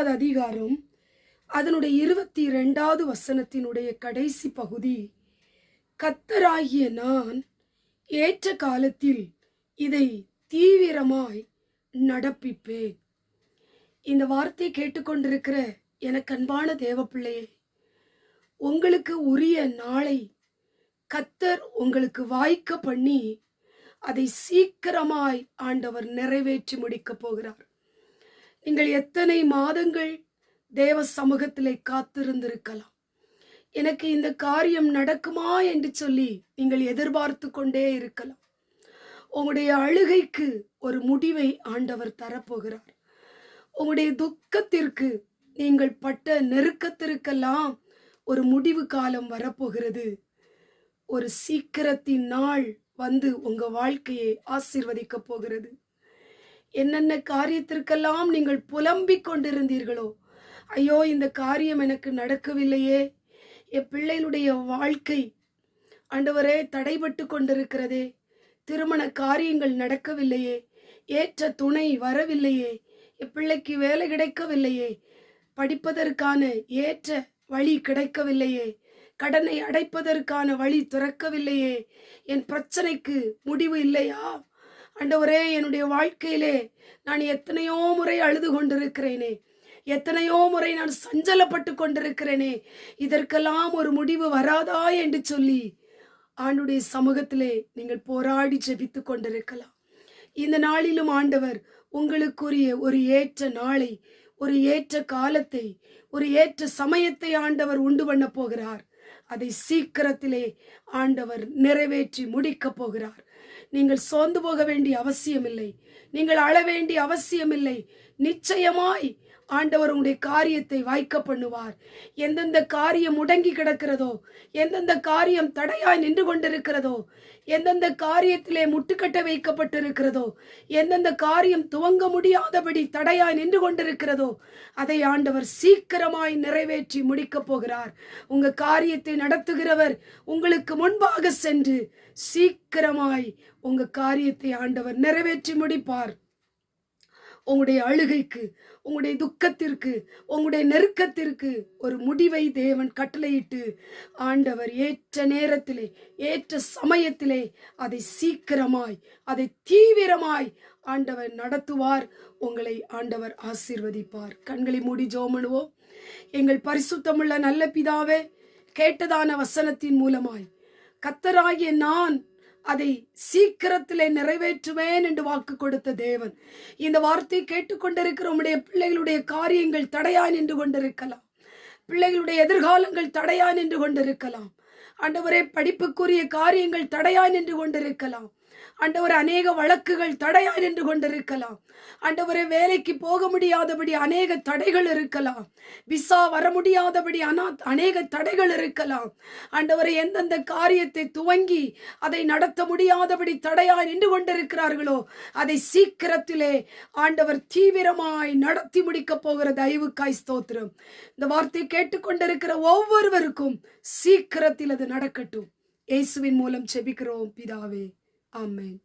3வது அதிகாரம் அதனுடைய 22வது வசனத்தினுடைய கடைசி பகுதி, கர்த்தராகிய நான் ஏற்ற காலத்தில் இதை தீவிரமாய் நடப்பிப்பேன். இந்த வார்த்தை கேட்டுக்கொண்டிருக்கிற எனக்கு அன்பான தேவ பிள்ளையே, உங்களுக்கு உரிய நாளை கர்த்தர் உங்களுக்கு வாய்க்க பண்ணி அதை சீக்கிரமாய் ஆண்டவர் நிறைவேற்றி முடிக்கப் போகிறார். நீங்கள் எத்தனை மாதங்கள் தேவ சமூகத்திலே காத்திருந்திருக்கலாம். எனக்கு இந்த காரியம் நடக்குமா என்று சொல்லி நீங்கள் எதிர்பார்த்து கொண்டே இருக்கலாம். உங்களுடைய அழுகைக்கு ஒரு முடிவை ஆண்டவர் தரப்போகிறார். உங்களுடைய துக்கத்திற்கு, நீங்கள் பட்ட நெருக்கத்திற்கெல்லாம் ஒரு முடிவு காலம் வரப்போகிறது. ஒரு சீக்கிரத்தின் நாள் வந்து உங்க வாழ்க்கையை ஆசீர்வதிக்க போகிறது. என்னென்ன காரியத்திற்கெல்லாம் நீங்கள் புலம்பிக் கொண்டிருந்தீர்களோ, ஐயோ இந்த காரியம் எனக்கு நடக்கவில்லையே, என் பிள்ளைகளுடைய வாழ்க்கை ஆண்டவரே தடைபட்டு கொண்டிருக்கிறதே, திருமண காரியங்கள் நடக்கவில்லையே, ஏற்ற துணை வரவில்லையே, என் பிள்ளைக்கு வேலை கிடைக்கவில்லையே, படிப்பதற்கான ஏற்ற வழி கிடைக்கவில்லையே, கடனை அடைப்பதற்கான வழி திறக்கவில்லையே, என் பிரச்சனைக்கு முடிவு இல்லையா ஆண்டவரே, என்னுடைய வாழ்க்கையிலே நான் எத்தனையோ முறை அழுது கொண்டிருக்கிறேனே, எத்தனையோ முறை நான் சஞ்சலப்பட்டு கொண்டிருக்கிறேனே, இதற்கெல்லாம் ஒரு முடிவு வராதா என்று சொல்லி ஆண்டுடைய சமூகத்திலே நீங்கள் போராடி ஜெபித்து கொண்டிருக்கலாம். இந்த நாளிலும் ஆண்டவர் உங்களுக்குரிய ஒரு ஏற்ற நாளை, ஒரு ஏற்ற காலத்தை, ஒரு ஏற்ற சமயத்தை ஆண்டவர் உண்டு பண்ண போகிறார். அதை சீக்கிரத்திலே ஆண்டவர் நிறைவேற்றி முடிக்க போகிறார். நீங்கள் சோர்ந்து போக வேண்டிய அவசியமில்லை, நீங்கள் அழ வேண்டிய அவசியமில்லை. நிச்சயமாய் ஆண்டவர் உங்களுடைய காரியத்தை வாய்க்க பண்ணுவார். எந்தெந்த காரியம் முடங்கி கிடக்கிறதோ, எந்தெந்த காரியம் தடையாய் நின்று கொண்டிருக்கிறதோ, எந்தெந்த காரியத்திலே முட்டுக்கட்ட வைக்கப்பட்டிருக்கிறதோ, எந்தெந்த காரியம் துவங்க முடியாதபடி தடையாய் நின்று கொண்டிருக்கிறதோ, அதை ஆண்டவர் சீக்கிரமாய் நிறைவேற்றி முடிக்கப் போகிறார். உங்க காரியத்தை நடத்துகிறவர் உங்களுக்கு முன்பாக சென்று சீக்கிரமாய் உங்க காரியத்தை ஆண்டவர் நிறைவேற்றி முடிப்பார். உங்களுடைய அழுகைக்கு, உங்களுடைய துக்கத்திற்கு, உங்களுடைய நெருக்கத்திற்கு ஒரு முடிவை தேவன் கட்டளையிட்டு ஆண்டவர் ஏற்ற நேரத்திலே, ஏற்ற சமயத்திலே அதை சீக்கிரமாய், அதை தீவிரமாய் ஆண்டவர் நடத்துவார். உங்களை ஆண்டவர் ஆசீர்வதிப்பார். கண்களை மூடி ஜெபம் பண்ணுவோம். எங்கள் பரிசுத்தமுள்ள நல்ல பிதாவே, கேட்டதான வசனத்தின் மூலமாய் கர்த்தராகிய நான் அதை சீக்கிரத்திலே நிறைவேற்றுவேன் என்று வாக்கு கொடுத்த தேவன், இந்த வார்த்தையை கேட்டுக்கொண்டிருக்கிற உம்முடைய பிள்ளைகளுடைய காரியங்கள் தடையாய் நின்று கொண்டிருக்கலாம். பிள்ளைகளுடைய எதிர்காலங்கள் தடையாய் நின்று கொண்டிருக்கலாம். ஆண்டவரே, படிப்புக்குரிய காரியங்கள் தடையாய் நின்று கொண்டிருக்கலாம். ஆண்டவரே, அநேக வழக்குகள் தடையாய் நின்று கொண்டிருக்கலாம். ஆண்டவரே, வேலைக்கு போக முடியாதபடி அநேக தடைகள் இருக்கலாம். விசா வர முடியாதபடி அநேக தடைகள் இருக்கலாம். ஆண்டவரே, எந்தெந்த காரியத்தை துவங்கி அதை நடத்த முடியாதபடி தடையாய் நின்று கொண்டிருக்கிறார்களோ, அதை சீக்கிரத்திலே ஆண்டவர் தீவிரமாய் நடத்தி முடிக்க போகிற தயவுக்காய் ஸ்தோத்திரம். இந்த வார்த்தை கேட்டுக்கொண்டிருக்கிற ஒவ்வொருவருக்கும் சீக்கிரத்தில் அது நடக்கட்டும். இயேசுவின் மூலம் ஜெபிக்கிறோம் பிதாவே, ஆமென்.